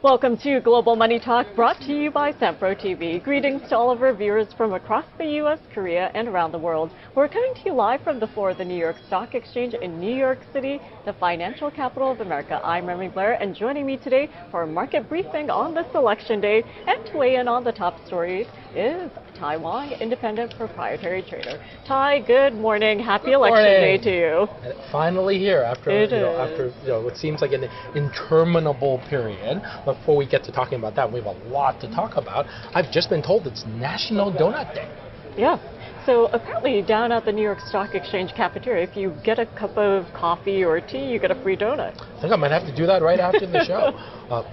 Welcome to Global Money Talk, brought to you by SamproTV. Greetings to all of our viewers from across the U.S., Korea, and around the world. We're coming to you live from the floor of the New York Stock Exchange in New York City, the financial capital of America. I'm Remy Blair, and joining me today for a market briefing on this election day and to weigh in on the top stories is Tai Wong, independent proprietary trader. Tai, good morning. Happy election day to you. Finally here after what seems like an interminable period. Before we get to talking about that, we have a lot to talk about. I've just been told it's National Donut Day. Yeah. So apparently down at the New York Stock Exchange cafeteria, if you get a cup of coffee or tea, you get a free donut. I think I might have to do that right after the show.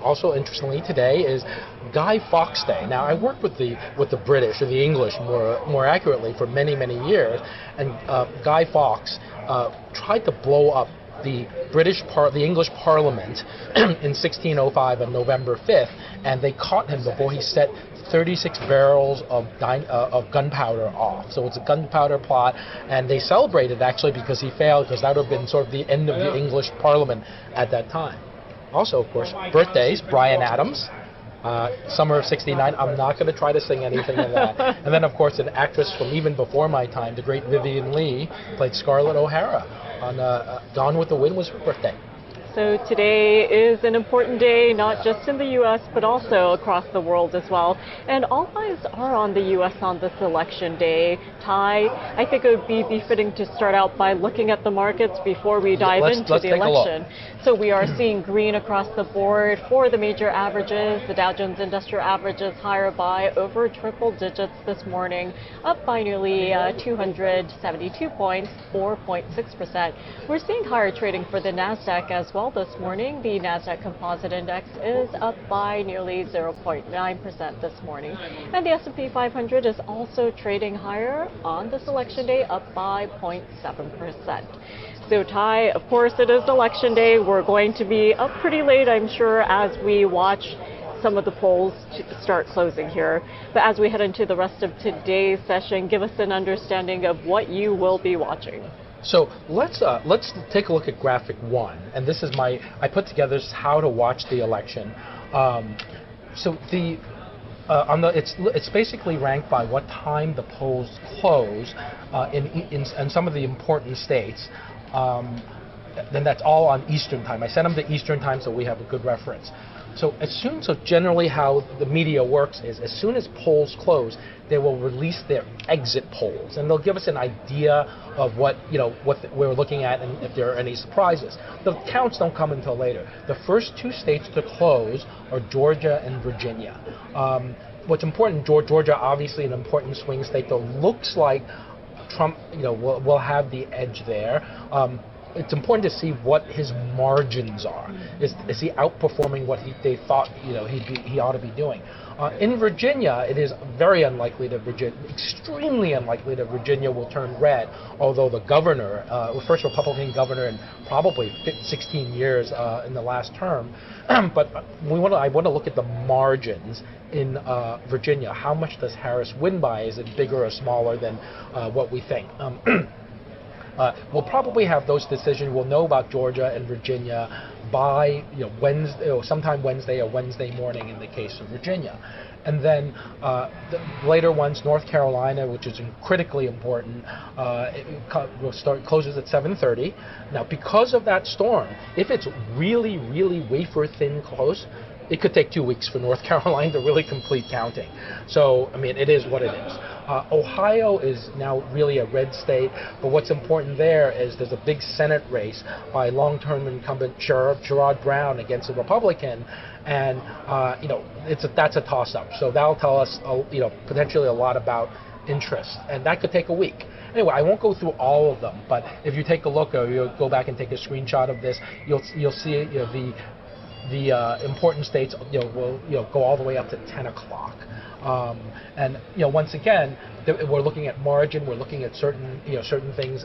Also, interestingly, today is Guy Fawkes Day. Now, I worked with the British, or the English more accurately, for many years, and Guy Fawkes tried to blow up the English Parliament in 1605 on November 5th, and they caught him before he set 36 barrels of gunpowder off. So it's a gunpowder plot, and they celebrated actually because he failed, because that would have been sort of the end of the English Parliament at that time. Also, of course, birthdays, Bryan Adams, summer of '69. I'm not going to try to sing anything of that. And then, of course, an actress from even before my time, the great Vivian Leigh, played Scarlett O'Hara on Gone with the Wind, was her birthday. So today is an important day, not just in the U.S., but also across the world as well. And all eyes are on the U.S. on this election day. Tai, I think it would be befitting to start out by looking at the markets before we dive into the election. So we are seeing green across the board for the major averages. The Dow Jones Industrial Average is higher by over triple digits this morning, up by nearly 272 points, 4.6%. We're seeing higher trading for the NASDAQ as well this morning. The NASDAQ Composite Index is up by nearly 0.9% this morning. And the S&P 500 is also trading higher on this election day, up by 0.7%. So, Tai, of course, it is election day. We're going to be up pretty late, I'm sure, as we watch some of the polls to start closing here. But as we head into the rest of today's session, give us an understanding of what you will be watching. So let's take a look at graphic 1, and this is I put together how to watch the election. So it's basically ranked by what time the polls close in some of the important states. Then that's all on Eastern time. I sent them to Eastern time so we have a good reference. So generally how the media works is as soon as polls close, they will release their exit polls, and they'll give us an idea of what we're looking at and if there are any surprises. The counts don't come until later. The first two states to close are Georgia and Virginia. What's important, Georgia obviously an important swing state, though looks like Trump will have the edge there. It's important to see what his margins are. Is he outperforming what they thought he ought to be doing? In Virginia, it is very unlikely extremely unlikely that Virginia will turn red, although the governor, first Republican governor in probably 16 years in the last term, but I want to look at the margins in Virginia. How much does Harris win by? Is it bigger or smaller than what we think? We'll probably have those decisions. We'll know about Georgia and Virginia by Wednesday, sometime Wednesday or Wednesday morning in the case of Virginia. And then the later ones, North Carolina, which is critically important, closes at 7:30. Now, because of that storm, if it's really wafer thin close, it could take 2 weeks for North Carolina to really complete counting. So, I mean, it is what it is. Ohio is now really a red state, but what's important there is there's a big Senate race by long-term incumbent Sherrod Brown against a Republican, and that's a toss-up. So that'll tell us potentially a lot about interest, and that could take a week. Anyway, I won't go through all of them, but if you take a look, or you go back and take a screenshot of this, you'll see the important states will go all the way up to 10 o'clock. And once again, we're looking at margin. We're looking at certain things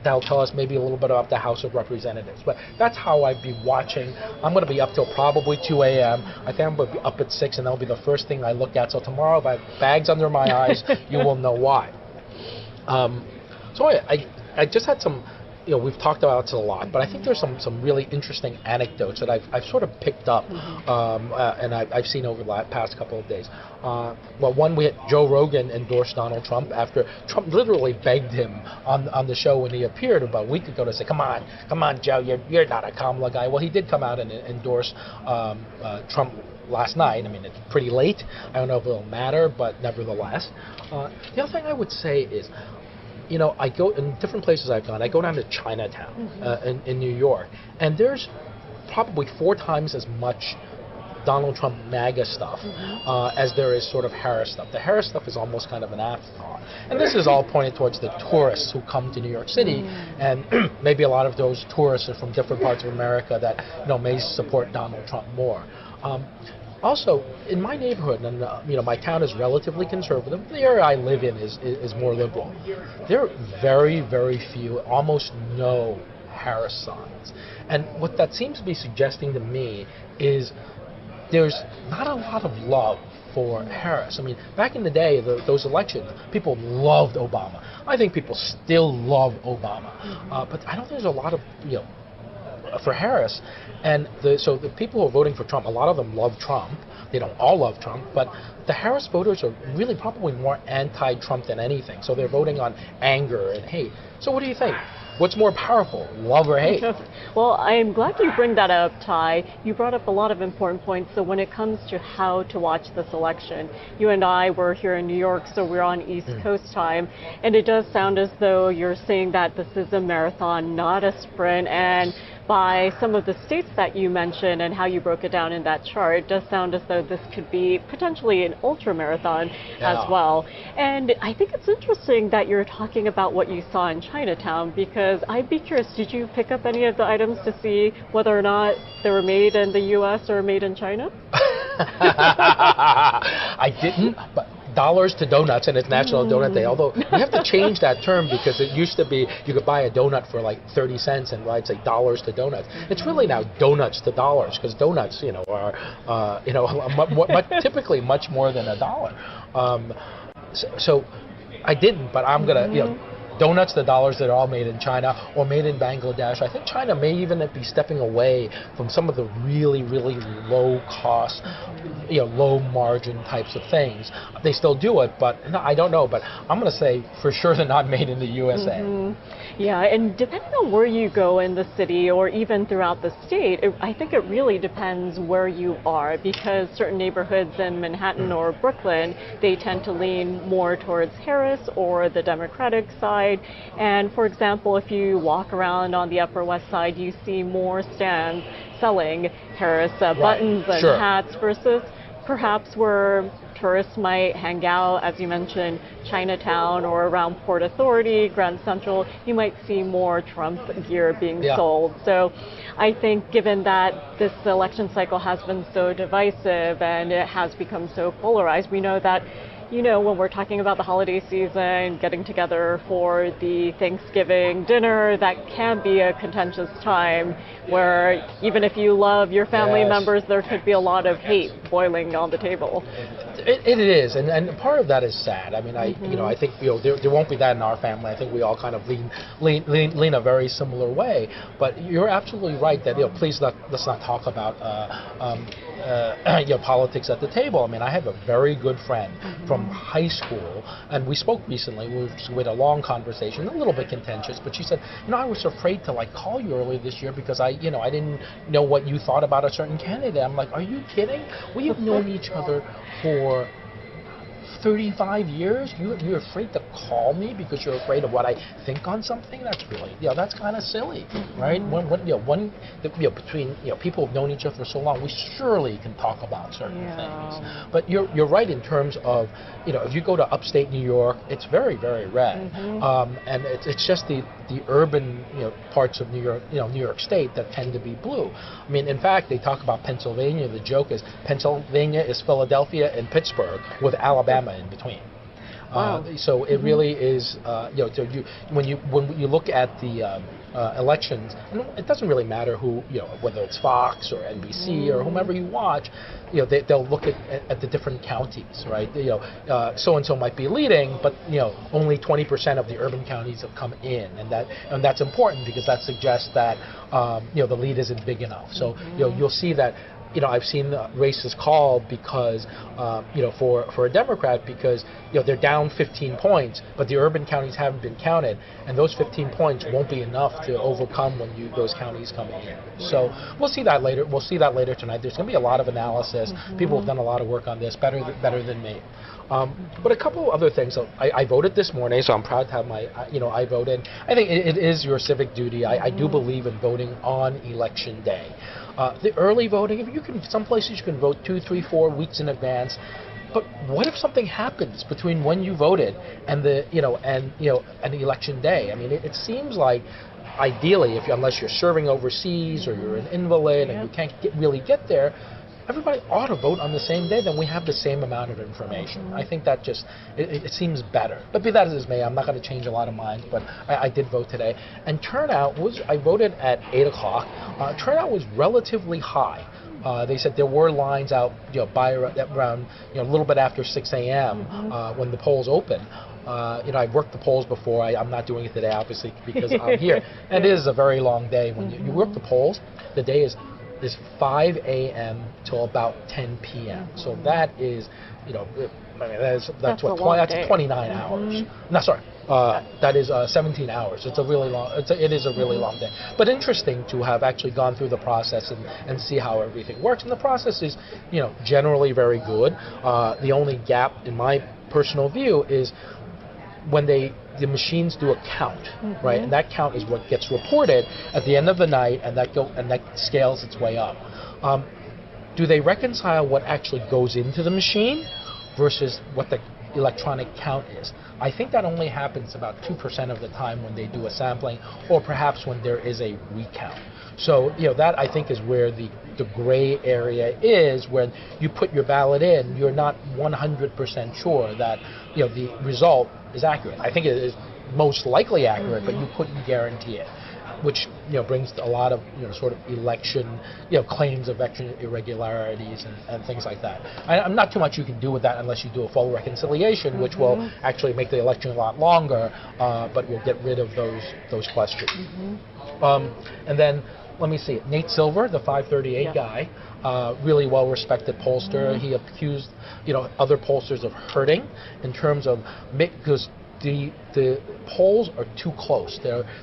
that'll tell us maybe a little bit about the House of Representatives. But that's how I'd be watching. I'm going to be up till probably 2 a.m. I think I'm going to be up at 6, and that'll be the first thing I look at. So tomorrow, if I have bags under my eyes, you will know why. So I just had some we've talked about this a lot, but I think there's some really interesting anecdotes that I've sort of picked up, and I've seen over the past couple of days. Well, one, we had Joe Rogan endorse Donald Trump after Trump literally begged him on the show when he appeared about a week ago to say, come on, Joe, you're not a Kamala guy. Well, he did come out and endorse Trump last night. I mean, it's pretty late. I don't know if it'll matter, but nevertheless. The other thing I would say is, I go in different places I've gone. I go down to Chinatown in New York, and there's probably 4 times as much Donald Trump MAGA stuff as there is sort of Harris stuff. The Harris stuff is almost kind of an afterthought. And this is all pointed towards the tourists who come to New York City, and maybe a lot of those tourists are from different parts of America that may support Donald Trump more. Also, in my neighborhood, and my town is relatively conservative. The area I live in is more liberal. There are very, very few, almost no Harris signs. And what that seems to be suggesting to me is there's not a lot of love for Harris. I mean, back in the day, those elections, people loved Obama. I think people still love Obama, but I don't think there's a lot of for Harris. And so the people who are voting for Trump, a lot of them love Trump. They don't all love Trump, but the Harris voters are really probably more anti-Trump than anything. So they're voting on anger and hate. So what do you think? What's more powerful, love or hate? Well, I'm glad you bring that up, Tai. You brought up a lot of important points. So when it comes to how to watch this election, you and I were here in New York, so we're on East Coast time, and it does sound as though you're saying that this is a marathon, not a sprint, and by some of the states that you mentioned and how you broke it down in that chart, it does sound as though this could be potentially an ultra marathon as well. And I think it's interesting that you're talking about what you saw in Chinatown, because I'd be curious, did you pick up any of the items to see whether or not they were made in the U.S. or made in China? I didn't, but dollars to donuts, and it's National Donut Day. Although we have to change that term, because it used to be you could buy a donut for like 30 cents, and I'd say dollars to donuts. It's really now donuts to dollars, because donuts, are typically much more than $1. So I didn't, but I'm gonna donuts to dollars that are all made in China or made in Bangladesh. I think China may even be stepping away from some of the really, really low cost, low margin types of things. They still do it, but I don't know. But I'm going to say for sure they're not made in the USA. Yeah, and depending on where you go in the city or even throughout the state, I think it really depends where you are, because certain neighborhoods in Manhattan or Brooklyn, they tend to lean more towards Harris or the Democratic side. And for example, if you walk around on the Upper West Side, you see more stands selling Harris buttons and hats, versus perhaps where tourists might hang out, as you mentioned, Chinatown or around Port Authority, Grand Central, you might see more Trump gear being sold. So I think given that this election cycle has been so divisive and it has become so polarized, we know that when we're talking about the holiday season, getting together for the Thanksgiving dinner, that can be a contentious time where even if you love your family members, there could be a lot of hate boiling on the table. It is, and part of that is sad. I mean, I think there won't be that in our family. I think we all kind of lean a very similar way. But you're absolutely right that please let's not talk about politics at the table. I mean, I have a very good friend from high school, and we spoke recently. We had a long conversation, a little bit contentious, but she said, I was afraid to call you earlier this year because I didn't know what you thought about a certain candidate. I'm like, are you kidding? We've known each other for 35 years? You're afraid to call me because you're afraid of what I think on something? That's really, that's kind of silly, right? Between people who've known each other for so long, we surely can talk about certain things. But you're right in terms of, if you go to upstate New York, it's very, very red, and it's just the urban parts of New York State that tend to be blue. I mean, in fact, they talk about Pennsylvania. The joke is Pennsylvania is Philadelphia and Pittsburgh with Alabama in between. Wow. So it really is, so when you look at the elections, and it doesn't really matter who, whether it's Fox or NBC or whomever you watch, they'll look at the different counties, right? So and so might be leading, but only 20% of the urban counties have come in, and that's important because that suggests that the lead isn't big enough. So you'll see that. I've seen races called because, for a Democrat, because they're down 15 points, but the urban counties haven't been counted, and those 15 points won't be enough to overcome when those counties come in. So we'll see that later. We'll see that later tonight. There's going to be a lot of analysis. People have done a lot of work on this, better than me. But a couple other things. So I voted this morning, so I'm proud to have my, I voted. I think it is your civic duty. I do believe in voting on election day. The early voting, some places you can vote 2, 3, 4 weeks in advance. But what if something happens between when you voted and and election day? I mean, it seems like ideally, unless you're serving overseas or you're an invalid and you can't really get there, everybody ought to vote on the same day, then we have the same amount of information. I think that just, it seems better. But be that as it may, I'm not going to change a lot of minds, but I did vote today. And turnout was, I voted at 8 o'clock. Turnout was relatively high. They said there were lines out, by around, a little bit after 6 a.m. When the polls open. I've worked the polls before. I'm not doing it today, obviously, because I'm here. And it is a very long day. When you work the polls, the day is 5 a.m. till about 10 p.m. So that is, that's what, that's 29 hours. No, sorry, that is 17 hours. It's a really long. It is a really long day. But interesting to have actually gone through the process and see how everything works. And the process is, generally very good. The only gap, in my personal view, is when the machines do a count, right? And that count is what gets reported at the end of the night, and that scales its way up. Do they reconcile what actually goes into the machine versus what the electronic count is? I think that only happens about 2% of the time when they do a sampling, or perhaps when there is a recount. So, that I think is where the gray area is. When you put your ballot in, you're not 100% sure that, the result is accurate. I think it is most likely accurate, but you couldn't guarantee it, which, brings a lot of, sort of election, claims of election irregularities and things like that. I'm not too much you can do with that unless you do a full reconciliation, which will actually make the election a lot longer, but will get rid of those questions. And then, let me see, Nate Silver, the 538 guy, really well-respected pollster. He accused, other pollsters of hurting in terms of, because the polls are too close.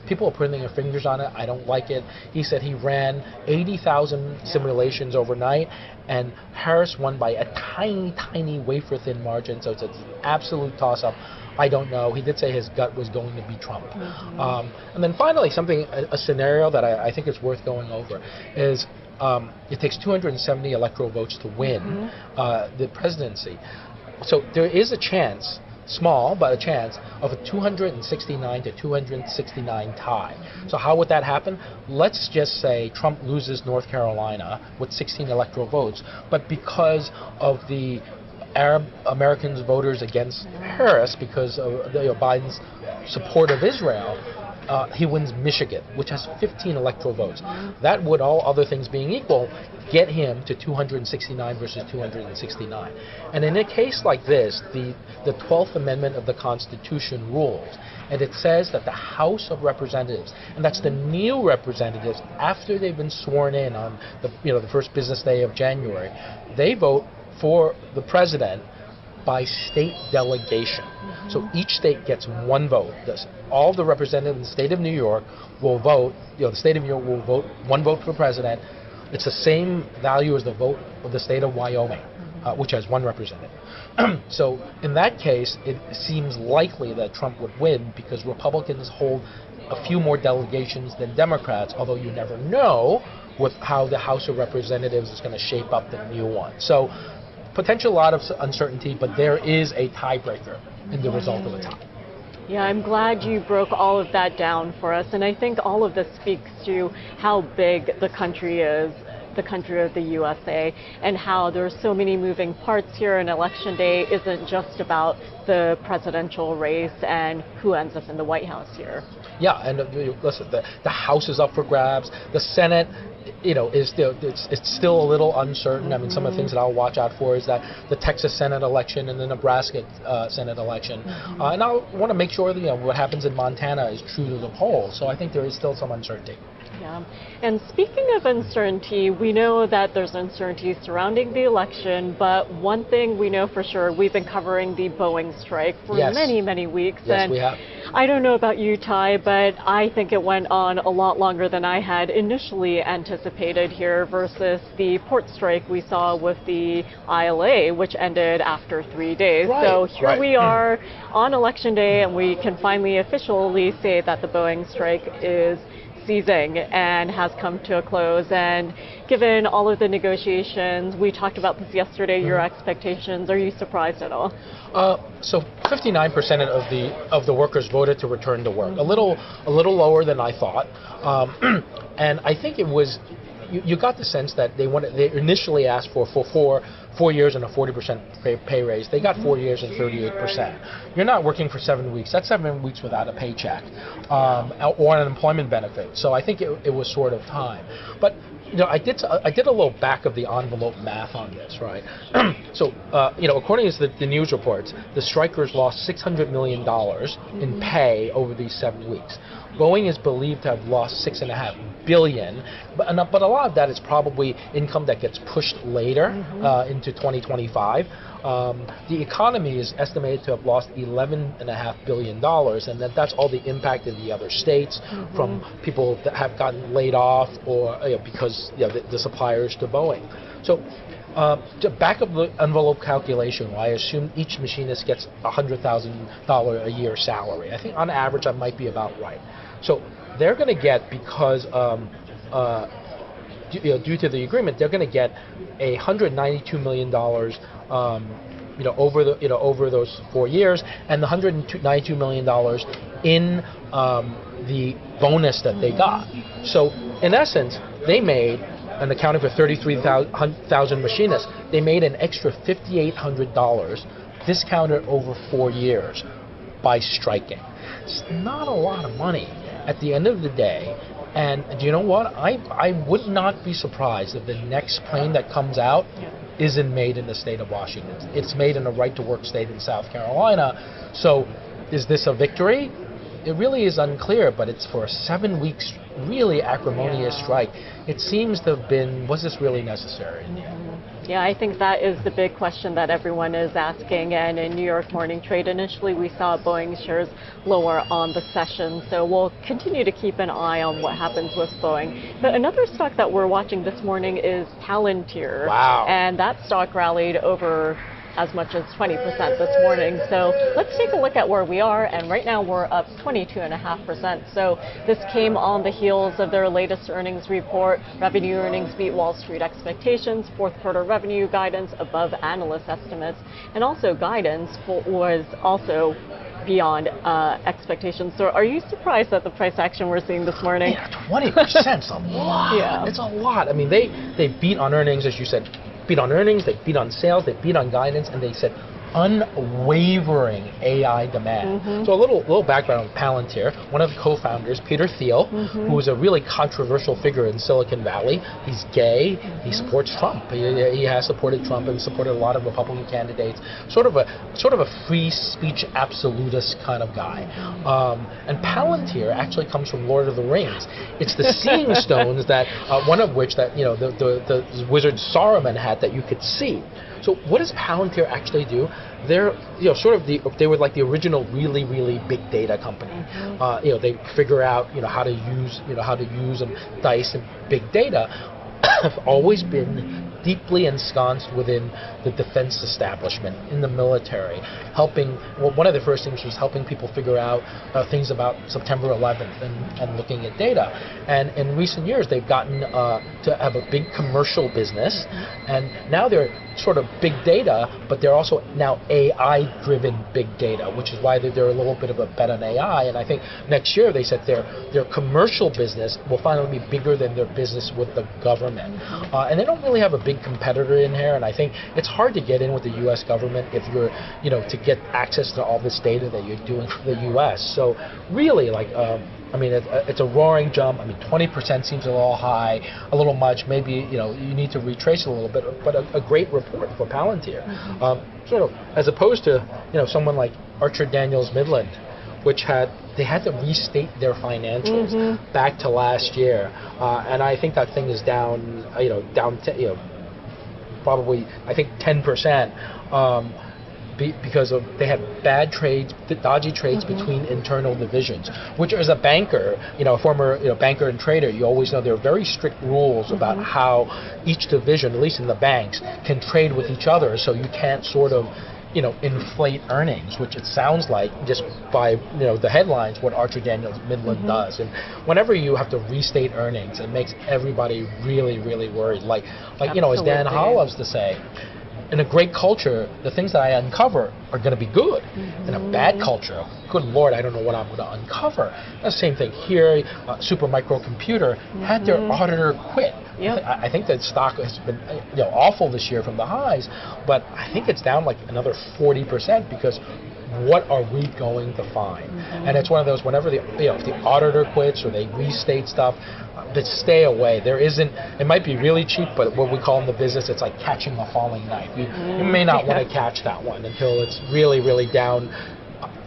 People are putting their fingers on it. I don't like it. He said he ran 80,000 simulations overnight, and Harris won by a tiny, tiny wafer-thin margin, so it's an absolute toss-up. I don't know. He did say his gut was going to be Trump. And then finally, a scenario that I think is worth going over is it takes 270 electoral votes to win the presidency. So there is a chance, small, but a chance of a 269 to 269 tie. So how would that happen? Let's just say Trump loses North Carolina with 16 electoral votes, but because of the Arab Americans voters against Harris, because of Biden's support of Israel, he wins Michigan, which has 15 electoral votes. That would, all other things being equal, get him to 269 versus 269. And in a case like this, the 12th Amendment of the Constitution rules, and it says that the House of Representatives, and that's the new representatives after they've been sworn in on the first business day of January, they vote for the president by state delegation. So each state gets one vote. All the representatives in the state of New York will vote, the state of New York will vote one vote for president. It's the same value as the vote of the state of Wyoming, which has one representative. So in that case, it seems likely that Trump would win because Republicans hold a few more delegations than Democrats, although you never know with how the House of Representatives is going to shape up the new one. So potential lot of uncertainty, but there is a tiebreaker in the result of the tie. Yeah, I'm glad you broke all of that down for us, and I think all of this speaks to how big the country is. the country of the USA, and how there's so many moving parts here, and Election Day isn't just about the presidential race and who ends up in the White House here. Yeah, and listen, the House is up for grabs. The Senate, is still it's still a little uncertain. I mean, some of the things that I'll watch out for is that the Texas Senate election and the Nebraska Senate election, and I want to make sure that what happens in Montana is true to the polls. So I think there is still some uncertainty. Yeah. And speaking of uncertainty, we know that there's uncertainty surrounding the election, but one thing we know for sure, we've been covering the Boeing strike for many, many weeks. Yes, and we have. I don't know about you, Tai, but I think it went on a lot longer than I had initially anticipated here versus the port strike we saw with the ILA, which ended after 3 days. Right, So here right. we are on Election Day, and we can finally officially say that the Boeing strike is ceasing and has come to a close. And given all of the negotiations, we talked about this yesterday, your expectations, are you surprised at all? So 59% of the workers voted to return to work. A little lower than I thought, and I think it was. You got the sense that they initially asked for 4 years and a 40% pay raise. They got 4 years and 38%. You're not working for 7 weeks. That's 7 weeks without a paycheck or an employment benefit. So I think it was sort of time. But I did a little back of the envelope math on this, right? So according to the news reports, the strikers lost $600 million in pay over these 7 weeks. Boeing is believed to have lost $6.5 billion, but a lot of that is probably income that gets pushed later into 2025. The economy is estimated to have lost $11.5 billion, and that's all the impact in the other states from people that have gotten laid off or because the suppliers to Boeing. So. To back of the envelope calculation, I assume each machinist gets $100,000 a year salary. I think on average that might be about right. So they're going to get, because due to the agreement, they're going to get $192 million over those 4 years, and the $192 million in the bonus that they got. So in essence, they made, and accounting for 33,000 machinists, they made an extra $5,800 discounted over 4 years by striking. It's not a lot of money at the end of the day. And do you know what? I would not be surprised if the next plane that comes out isn't made in the state of Washington. It's made in a right-to-work state in South Carolina. So is this a victory? It really is unclear, but it's for a 7 weeks really acrimonious strike. It seems to have been, was this really necessary? Yeah, I think that is the big question that everyone is asking. And in New York Morning Trade, initially we saw Boeing shares lower on the session. So we'll continue to keep an eye on what happens with Boeing. But another stock that we're watching this morning is Palantir. Wow. And that stock rallied over as much as 20% this morning. So let's take a look at where we are, and right now we're up 22.5%. So this came on the heels of their latest earnings report. Revenue earnings beat Wall Street expectations, fourth quarter revenue guidance above analyst estimates, and also guidance was also beyond expectations. So are you surprised at the price action we're seeing this morning? Yeah, 20% is a lot. Yeah. It's a lot. I mean, they beat on earnings, as you said, beat on earnings, they beat on sales, they beat on guidance, and they said unwavering AI demand. So a little background on Palantir. One of the co-founders, Peter Thiel, who is a really controversial figure in Silicon Valley. He's gay. He supports Trump. He has supported Trump and supported a lot of Republican candidates. Sort of a free speech absolutist kind of guy. And Palantir actually comes from Lord of the Rings. It's the seeing stones that one of which that the wizard Saruman had that you could see. So what does Palantir actually do? They're they were like the original really big data company. They figure out how to use and dice and big data. Have always been deeply ensconced within the defense establishment, in the military, helping, well, one of the first things was helping people figure out things about September 11th and looking at data. And in recent years, they've gotten to have a big commercial business, and now they're sort of big data, but they're also now AI-driven big data, which is why they're a little bit of a bet on AI. And I think next year they said their commercial business will finally be bigger than their business with the government. And they don't really have a big competitor in here, and I think it's hard to get in with the U.S. government if you're, to get access to all this data that you're doing for the U.S. So really, like, I mean, it's a roaring jump. I mean, 20% seems a little high, a little much. Maybe, you need to retrace it a little bit, but a great report for Palantir. Sort of, as opposed to, someone like Archer Daniels Midland, which they had to restate their financials back to last year. And I think that thing is down, probably, I think 10%. Because they had bad trades, dodgy trades between internal divisions, which as a banker, a former banker and trader, you always know there are very strict rules about how each division, at least in the banks, can trade with each other, so you can't sort of inflate earnings, which it sounds like just by the headlines what Archer Daniels Midland does. And whenever you have to restate earnings, it makes everybody really, really worried. Like as Dan Hall loves to say, in a great culture, the things that I uncover are going to be good. In a bad culture, good Lord, I don't know what I'm going to uncover. The same thing here. Supermicro Computer had their auditor quit. I think that stock has been awful this year from the highs, but I think it's down like another 40% because what are we going to find? And it's one of those, whenever if the auditor quits or they restate stuff, that stay away. There isn't, it might be really cheap, but what we call in the business, it's like catching a falling knife. You may not want to catch that one until it's really, really down,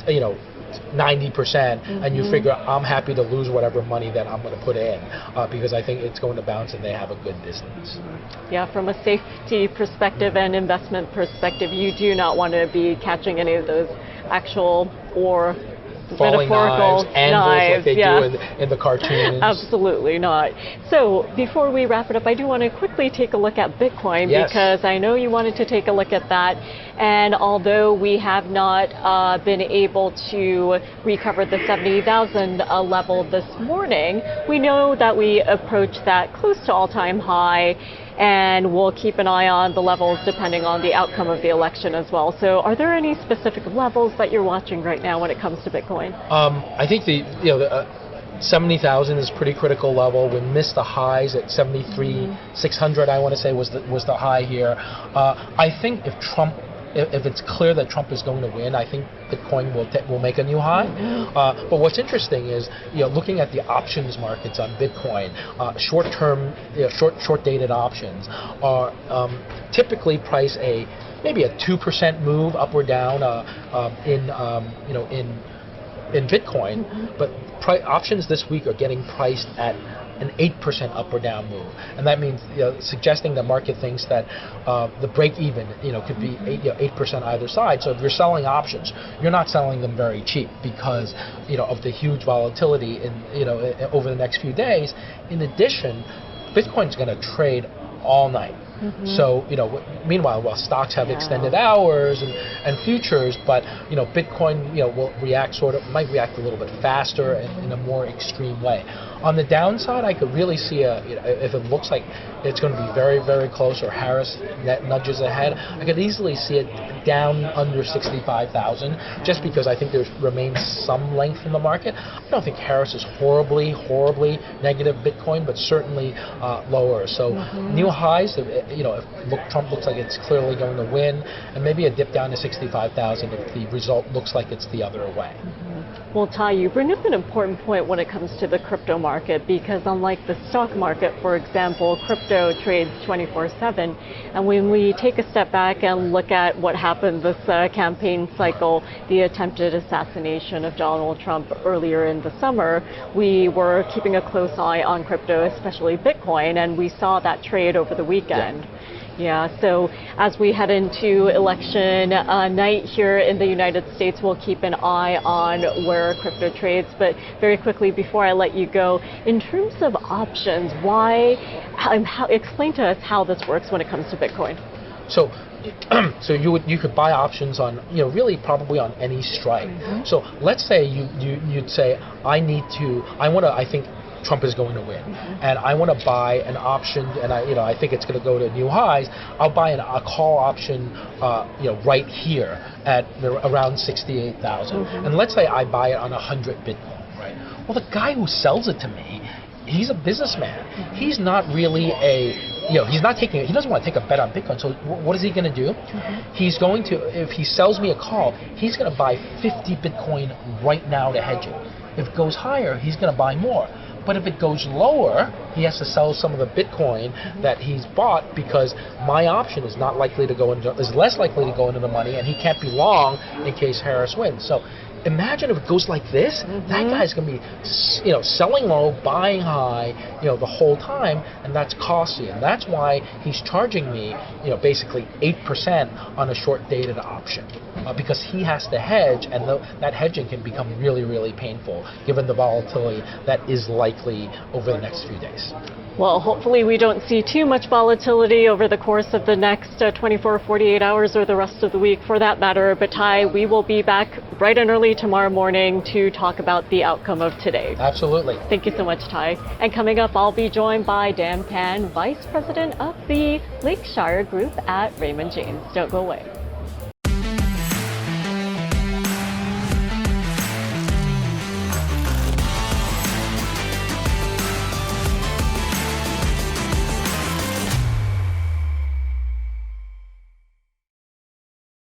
90%, and you figure, I'm happy to lose whatever money that I'm going to put in, because I think it's going to bounce and they have a good business. Yeah, from a safety perspective and investment perspective, you do not want to be catching any of those actual or falling metaphorical knives like they do in the cartoons. Absolutely not. So before we wrap it up, I do want to quickly take a look at Bitcoin, because I know you wanted to take a look at that. And although we have not been able to recover the 70,000 level this morning, we know that we approached that close to all-time high, and we'll keep an eye on the levels depending on the outcome of the election as well. So are there any specific levels that you're watching right now when it comes to Bitcoin? I think the 70,000 is a pretty critical level. We missed the highs at 73,600, I want to say, was the high here. I think if it's clear that Trump is going to win, I think Bitcoin will make a new high. But what's interesting is, looking at the options markets on Bitcoin, short-term, short-dated options are typically price maybe a 2% move up or down in Bitcoin, but options this week are getting priced at an 8% up or down move, and that means suggesting the market thinks that the break even could be 8% either side. So if you're selling options, you're not selling them very cheap because of the huge volatility in over the next few days. In addition, Bitcoin's going to trade all night. So meanwhile, while stocks have extended hours and futures, but Bitcoin will might react a little bit faster and in a more extreme way. On the downside, I could really see if it looks like it's going to be very, very close, or Harris nudges ahead, I could easily see it down under 65,000, just because I think there remains some length in the market. I don't think Harris is horribly, horribly negative Bitcoin, but certainly lower. So new highs, if Trump looks like it's clearly going to win, and maybe a dip down to 65,000 if the result looks like it's the other way. Well, Tai, you bring up an important point when it comes to the crypto market, because unlike the stock market, for example, crypto trades 24/7. And when we take a step back and look at what happened this campaign cycle, the attempted assassination of Donald Trump earlier in the summer, we were keeping a close eye on crypto, especially Bitcoin, and we saw that trade over the weekend. Yeah, so as we head into election night here in the United States, we'll keep an eye on where crypto trades. But very quickly, before I let you go, in terms of options, explain to us how this works when it comes to Bitcoin. So, so you could buy options on, really probably on any strike. Mm-hmm. So let's say you'd say, I think Trump is going to win, mm-hmm. and I want to buy an option, and I think it's going to go to new highs. I'll buy a call option, right here at around 68,000. Mm-hmm. And let's say I buy it on 100 Bitcoin, right? Well, the guy who sells it to me, he's a businessman. Mm-hmm. He's not really he doesn't want to take a bet on Bitcoin. So what is he going to do? Mm-hmm. He's going to, if he sells me a call, he's going to buy 50 Bitcoin right now to hedge it. If it goes higher, he's going to buy more. But if it goes lower, he has to sell some of the Bitcoin that he's bought because my option is less likely to go into the money, and he can't be long in case Harris wins. So imagine if it goes like this, that guy's going to be, selling low, buying high, the whole time, and that's costly. And that's why he's charging me, basically 8% on a short-dated option. Because he has to hedge, and that hedging can become really, really painful given the volatility that is likely over the next few days. Well, hopefully we don't see too much volatility over the course of the next 24 or 48 hours or the rest of the week for that matter. But Tai, we will be back bright and early tomorrow morning to talk about the outcome of today. Absolutely. Thank you so much, Tai. And coming up, I'll be joined by Dan Pan, Vice President of the Lakeshire Group at Raymond James. Don't go away.